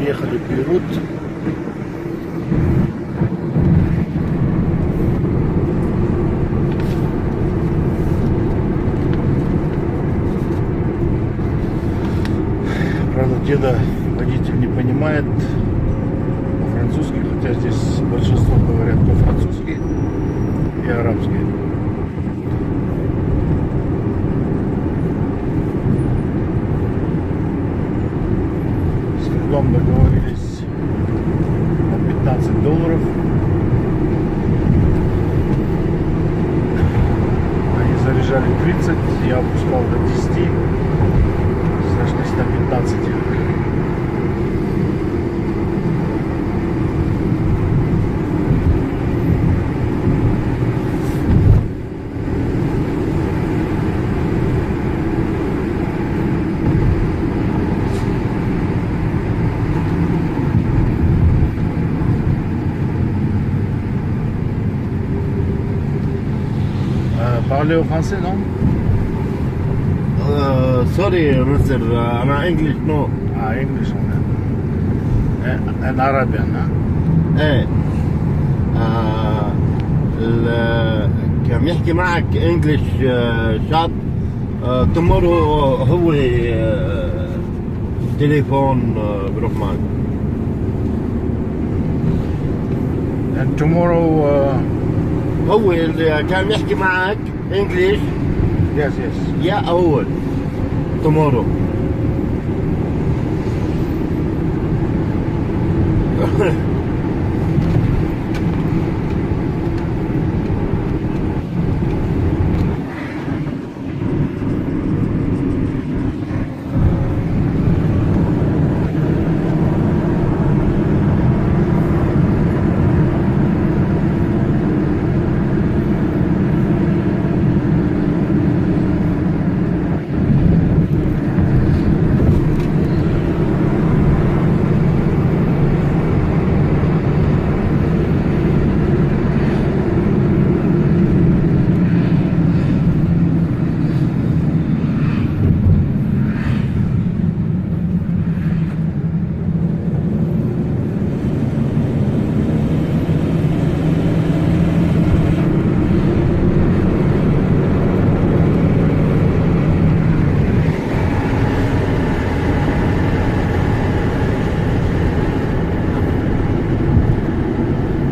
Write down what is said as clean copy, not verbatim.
приехали в Бейрут. Правда, деда водитель не понимает по-французски, хотя здесь большинство говорят по-французски и арабски. С трудом договорились на $15. Они заряжали 30, я опускал до 10, сошлись на 15. Parlez au français, non? Sorry, Mr. أنا English no. English and Arabian, إيه. كان يحكي معك English شات tomorrow هو تليفون بروح معك. And tomorrow هو اللي كان يحكي معك English. yes, yes. يا أول tomorrow.